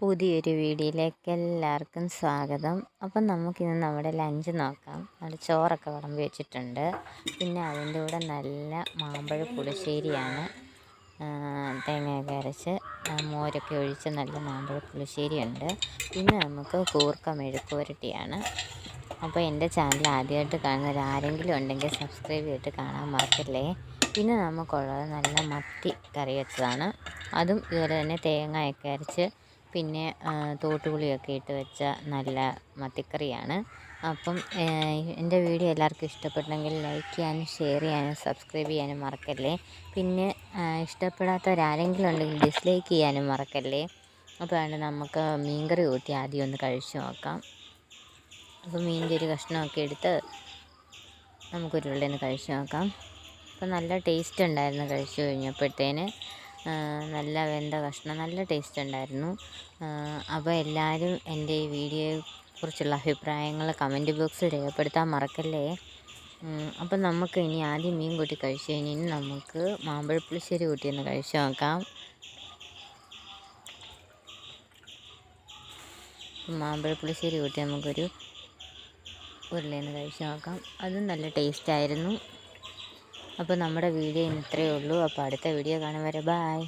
പുതിയൊരു വീഡിയോയിലേക്ക് എല്ലാവർക്കും സ്വാഗതം. അപ്പം നമുക്കിന്ന് നമ്മുടെ ലഞ്ച് നോക്കാം. നമ്മുടെ ചോറൊക്കെ വിളമ്പി വെച്ചിട്ടുണ്ട്. പിന്നെ അതിൻ്റെ കൂടെ നല്ല മാമ്പഴ പുളിശ്ശേരിയാണ്. തേങ്ങയൊക്കെ അരച്ച് മോരൊക്കെ ഒഴിച്ച് നല്ല മാമ്പഴ പുളിശ്ശേരിയുണ്ട്. പിന്നെ നമുക്ക് കൂർക്ക മെഴുക്ക് പുരട്ടിയാണ്. അപ്പോൾ എൻ്റെ ചാനൽ ആദ്യമായിട്ട് കാണുന്നവർ ആരെങ്കിലും ഉണ്ടെങ്കിൽ സബ്സ്ക്രൈബ് ചെയ്തിട്ട് കാണാൻ മറക്കല്ലേ. പിന്നെ നമുക്കുള്ളത് നല്ല മത്തി കറി വെച്ചതാണ്. അതും ഇതുപോലെ തന്നെ തേങ്ങയൊക്കെ അരച്ച് പിന്നെ തോട്ടുപുളിയൊക്കെ ഇട്ട് വെച്ച നല്ല മത്തിക്കറിയാണ്. അപ്പം എൻ്റെ വീഡിയോ എല്ലാവർക്കും ഇഷ്ടപ്പെട്ടെങ്കിൽ ലൈക്ക് ചെയ്യാനും ഷെയർ ചെയ്യാനും സബ്സ്ക്രൈബ് ചെയ്യാനും മറക്കല്ലേ. പിന്നെ ഇഷ്ടപ്പെടാത്തവരാരെങ്കിലും ഉണ്ടെങ്കിൽ ഡിസ്ലൈക്ക് ചെയ്യാനും മറക്കല്ലേ. അപ്പോൾ അതുകൊണ്ട് നമുക്ക് മീൻകറി കൂട്ടി ആദ്യം ഒന്ന് കഴിച്ചു നോക്കാം. അപ്പോൾ മീനിൻ്റെ ഒരു കഷ്ണമൊക്കെ എടുത്ത് നമുക്കൊരു ഉള്ളിൽ കഴിച്ചു നോക്കാം. അപ്പോൾ നല്ല ടേസ്റ്റ് ഉണ്ടായിരുന്നു കഴിച്ചു കഴിഞ്ഞപ്പോഴത്തേന്. നല്ല വെന്ത കഷ്ണം, നല്ല ടേസ്റ്റ് ഉണ്ടായിരുന്നു. അപ്പോൾ എല്ലാവരും എൻ്റെ ഈ വീഡിയോയെ കുറിച്ചുള്ള അഭിപ്രായങ്ങൾ കമൻറ്റ് ബോക്സിൽ രേഖപ്പെടുത്താൻ മറക്കല്ലേ. അപ്പം നമുക്ക് ഇനി ആദ്യം മീൻ കൂട്ടി കഴിച്ചു കഴിഞ്ഞ് ഇനി നമുക്ക് മാമ്പഴ പുളിശ്ശേരി കൂട്ടി ഒന്ന് കഴിച്ചു നോക്കാം. മാമ്പഴ പുളിശ്ശേരി കൂട്ടി നമുക്കൊരു ഉരുളയിൽ കഴിച്ചു നോക്കാം. അതും നല്ല ടേസ്റ്റായിരുന്നു. അപ്പോൾ നമ്മുടെ വീഡിയോ ഇന്ന് ഇത്രയേ ഉള്ളൂ. അപ്പോൾ അടുത്ത വീഡിയോ കാണും വരെ ബായ്.